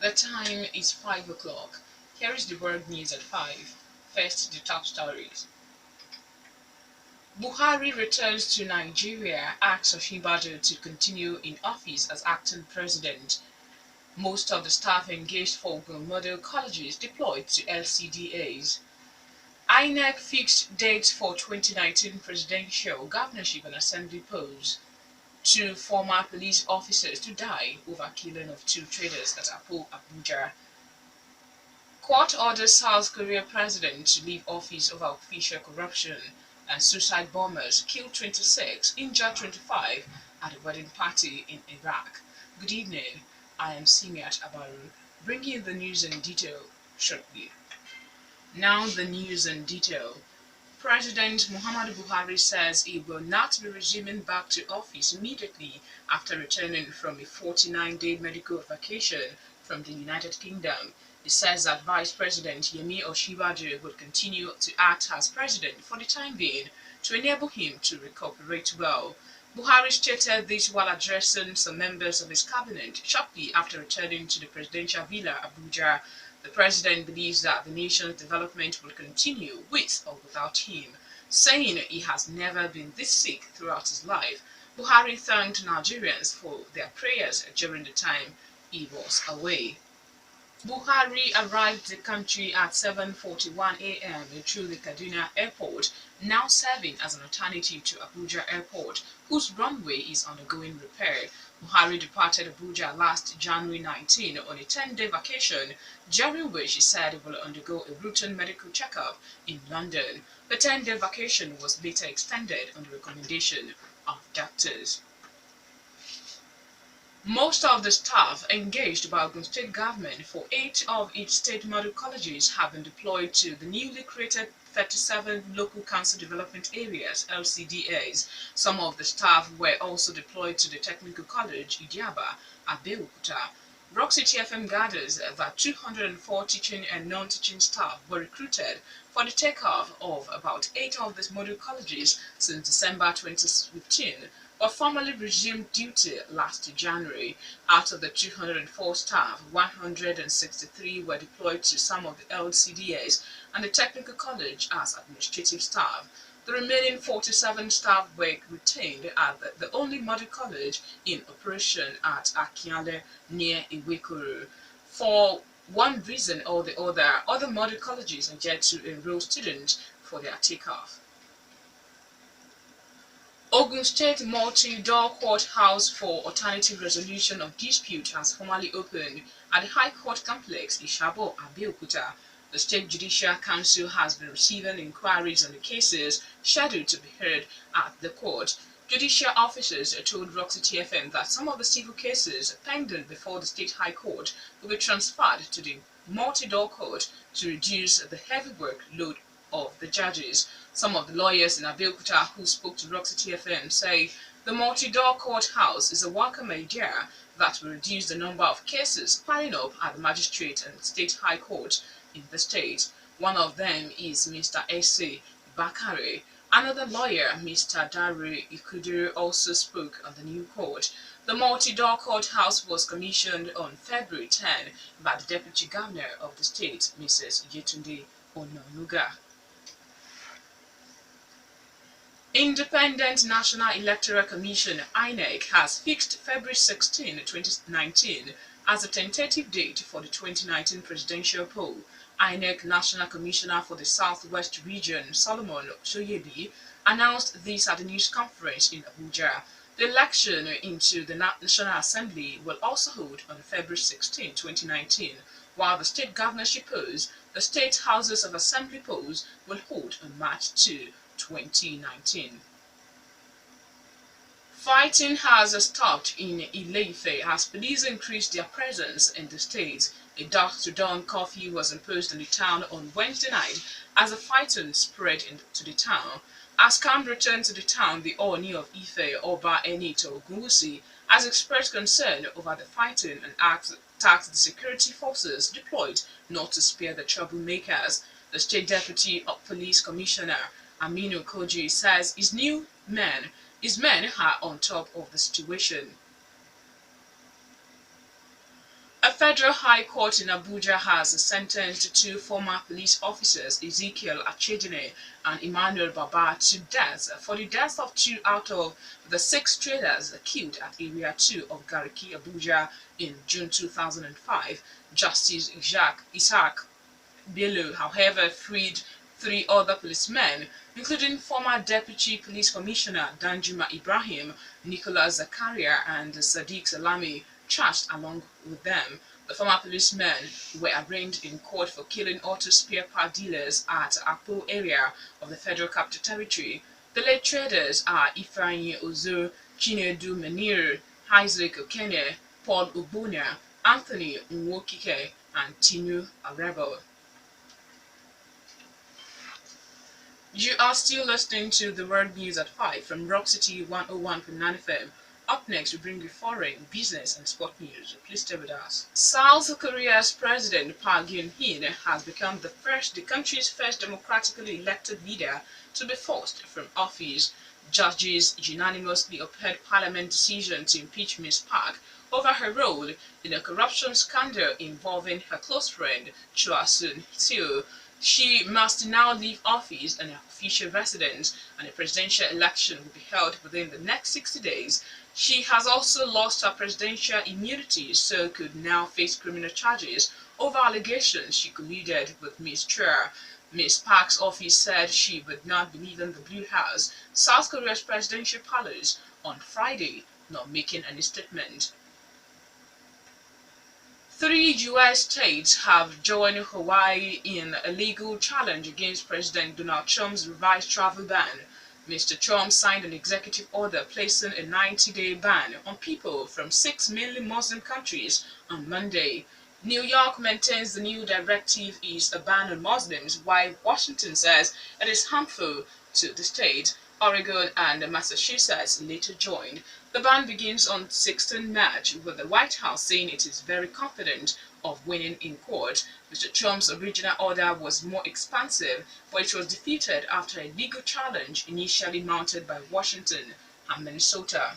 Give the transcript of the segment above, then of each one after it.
The time is 5 o'clock. Here is the world news at 5. First, the top stories. Buhari returns to Nigeria, asks Osinbajo to continue in office as acting president. Most of the staff engaged for Ogun Model Colleges deployed to LCDAs. INEC fixed dates for 2019 presidential, governorship and assembly polls. Two former police officers to die over killing of two traders at Apo, Abuja. Court orders South Korea president to leave office over official corruption, and suicide bombers kill 26, injure 25 at a wedding party in Iraq. Good evening, I am Simiat Abaru, bringing you the news in detail shortly. Now the news in detail. President Muhammadu Buhari says he will not be resuming back to office immediately after returning from a 49-day medical vacation from the United Kingdom. He says that Vice President Yemi Osinbajo will continue to act as president for the time being to enable him to recuperate well. Buhari stated this while addressing some members of his cabinet shortly after returning to the presidential villa Abuja. The president believes that the nation's development will continue with or without him, saying he has never been this sick throughout his life. Buhari thanked Nigerians for their prayers during the time he was away. Buhari arrived the country at 7:41 a.m. through the Kaduna Airport, now serving as an alternative to Abuja Airport, whose runway is undergoing repair. Buhari departed Abuja last January 19 on a 10-day vacation, during which he said he will undergo a routine medical checkup in London. The 10-day vacation was later extended on the recommendation of doctors. Most of the staff engaged by Ogun State government for 8 of its state model colleges have been deployed to the newly created 37 Local Council Development Areas (LCDAs). Some of the staff were also deployed to the Technical College, Idiaba, Abeokuta. Rock City FM gathers that 204 teaching and non-teaching staff were recruited for the takeoff of about 8 of these model colleges since December 2015, but formally resumed duty last January. Out of the 204 staff, 163 were deployed to some of the LCDAs and the Technical College as administrative staff. The remaining 47 staff were retained at the only model college in operation at Akiale near Iwekuru. For one reason or the other model colleges are yet to enroll students for their takeoff. Ogun State Multi-Door Courthouse for Alternative Resolution of Dispute has formally opened at the High Court Complex, Ishabo, Abeokuta. The State Judicial Council has been receiving inquiries on the cases scheduled to be heard at the court. Judicial officers told Rock City FM that some of the civil cases pending before the State High Court will be transferred to the multi-door court to reduce the heavy workload of the judges. Some of the lawyers in Abeokuta who spoke to Rock City FM say the multi-door courthouse is a welcome idea that will reduce the number of cases piling up at the magistrate and state high court in the state. One of them is Mr. S.A. Bakare. Another lawyer, Mr. Dare Ikudu, also spoke on the new court. The multi-door courthouse was commissioned on February 10 by the Deputy Governor of the state, Mrs. Yetunde Onanuga. Independent National Electoral Commission (INEC) has fixed February 16, 2019 as a tentative date for the 2019 presidential poll. INEC National Commissioner for the Southwest Region, Solomon Soyebi, announced this at a news conference in Abuja. The election into the National Assembly will also hold on February 16, 2019, while the state governorship polls, the state houses of assembly polls, will hold on March 2, 2019. Fighting has stopped in Ile-Ife as police increased their presence in the state. A dusk-to-dawn curfew was imposed in the town on Wednesday night as the fighting spread into the town. As calm returned to the town, the Ooni of Ife, Oba Enito Ogunwusi, has expressed concern over the fighting and tasked the security forces deployed not to spare the troublemakers. The State Deputy Police Commissioner, Aminu Koji, says his men are on top of the situation. A Federal High Court in Abuja has sentenced two former police officers, Ezekiel Achedine and Emmanuel Baba, to death for the deaths of two out of the six traders killed at Area 2 of Gariki, Abuja in June 2005. Justice Isaac Bello, however, freed three other policemen, including former Deputy Police Commissioner Danjuma Ibrahim, Nicholas Zakaria, and Sadiq Salami, charged along with them. The former policemen were arraigned in court for killing auto spare part dealers at Akpo area of the Federal Capital Territory. The late traders are Ifeanyi Ozo, Chinedu Menir, Isaac Okene, Paul Ogbonna, Anthony Nwokike, and Tinu Arebo. You are still listening to the World News at 5 from Rock City 101.9 FM. Up next, we bring you foreign, business, and sport news. Please stay with us. South Korea's President Park Geun-hye has become the country's first democratically elected leader to be forced from office. Judges unanimously upheld Parliament's decision to impeach Ms. Park over her role in a corruption scandal involving her close friend Choi Soon-sil. She must now leave office and her official residence, and a presidential election will be held within the next 60 days. She has also lost her presidential immunity, so could now face criminal charges over allegations she colluded with Ms. Choi. Ms. Park's office said she would not be leaving the Blue House, South Korea's presidential palace, on Friday, not making any statement. 3 U.S. states have joined Hawaii in a legal challenge against President Donald Trump's revised travel ban. Mr. Trump signed an executive order placing a 90-day ban on people from 6 mainly Muslim countries on Monday. New York maintains the new directive is a ban on Muslims, while Washington says it is harmful to the state. Oregon and Massachusetts later joined. The ban begins on 16 March, with the White House saying it is very confident of winning in court. Mr. Trump's original order was more expansive, but it was defeated after a legal challenge initially mounted by Washington and Minnesota.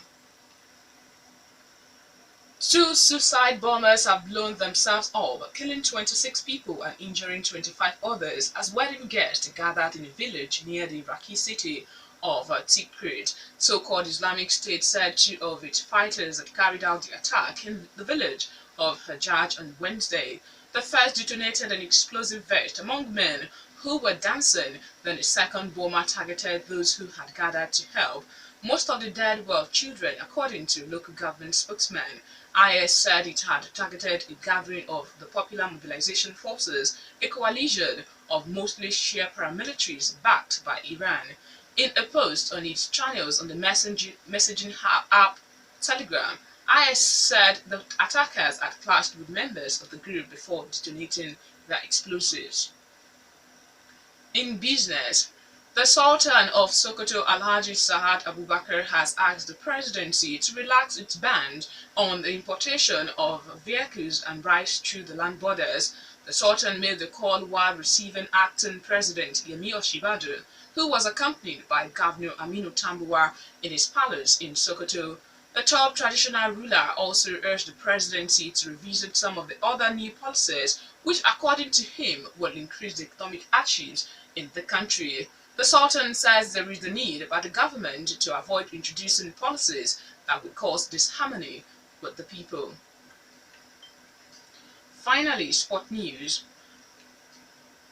2 suicide bombers have blown themselves up, killing 26 people and injuring 25 others as wedding guests gathered in a village near the Iraqi city of Tikrit. So-called Islamic State said 2 of its fighters had carried out the attack in the village of Hajjaj on Wednesday. The first detonated an explosive vest among men who were dancing, then the second bomber targeted those who had gathered to help. Most of the dead were children, according to local government spokesman. IS said it had targeted a gathering of the Popular Mobilization Forces, a coalition of mostly Shia paramilitaries backed by Iran. In a post on its channels on the messaging app Telegram, IS said the attackers had clashed with members of the group before detonating their explosives. In business, the Sultan of Sokoto Alhaji Sa'ad Abubakar has asked the presidency to relax its ban on the importation of vehicles and rice through the land borders. The Sultan made the call while receiving acting President Yemi Osinbajo, who was accompanied by Governor Aminu Tambuwal in his palace in Sokoto. The top traditional ruler also urged the presidency to revisit some of the other new policies, which according to him will increase the economic achievements in the country. The Sultan says there is the need by the government to avoid introducing policies that would cause disharmony with the people. Finally, sport news.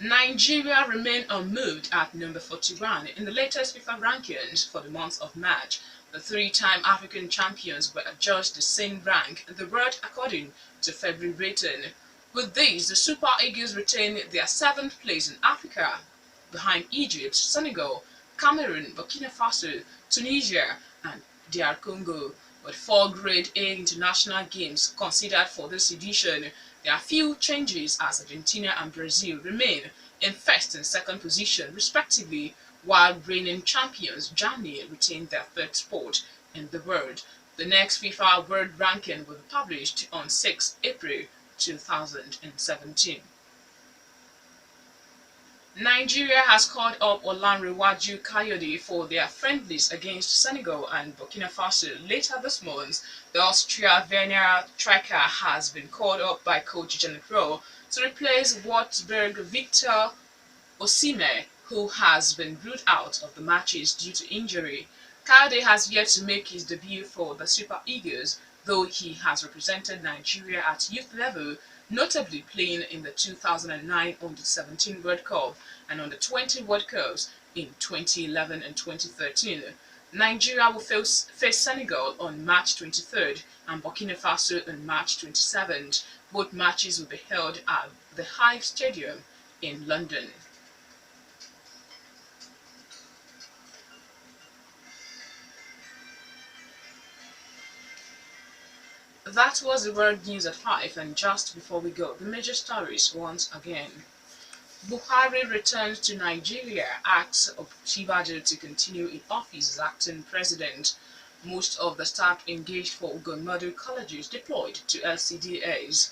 Nigeria remain unmoved at number 41 in the latest FIFA rankings for the month of March. The 3-time African champions were adjudged the same rank in the world according to February rating. With this, the Super Eagles retain their 7th place in Africa, behind Egypt, Senegal, Cameroon, Burkina Faso, Tunisia, and DR Congo. With 4 Grade A international games considered for this edition, there are few changes as Argentina and Brazil remain in first and second position respectively, while reigning champions Germany retain their 3rd spot in the world. The next FIFA World Ranking will be published on 6 April 2017. Nigeria has called up Olanrewaju Kayode for their friendlies against Senegal and Burkina Faso. Later this month, the Austria-Vienna striker has been called up by coach Janet Rowe to replace Würzburg Victor Osimhen, who has been ruled out of the matches due to injury. Kayode has yet to make his debut for the Super Eagles, though he has represented Nigeria at youth level, notably playing in the 2009 Under-17 World Cup and Under-20 World Cups in 2011 and 2013. Nigeria will face Senegal on March 23rd and Burkina Faso on March 27th. Both matches will be held at the Hive Stadium in London. That was the world news at 5, and just before we go, the major stories once again. Buhari returns to Nigeria, asks Osinbajo to continue in office as acting president. Most of the staff engaged for Ogun colleges deployed to LCDAs.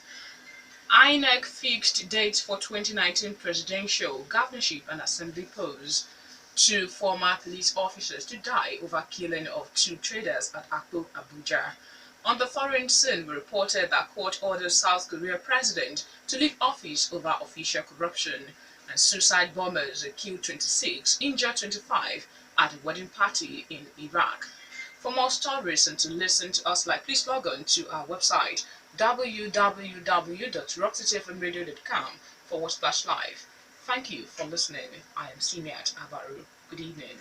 INEC fixed dates for 2019 presidential, governorship and assembly polls. Two former police officers to die over killing of two traders at Akpo, Abuja. On the foreign scene, we reported that court orders South Korea president to leave office over official corruption, and suicide bombers killed 26, injured 25 at a wedding party in Iraq. For more stories and to listen to us live, please log on to our website www.rockcityfmradio.com/live. Thank you for listening. I am Simiat Abaru. Good evening.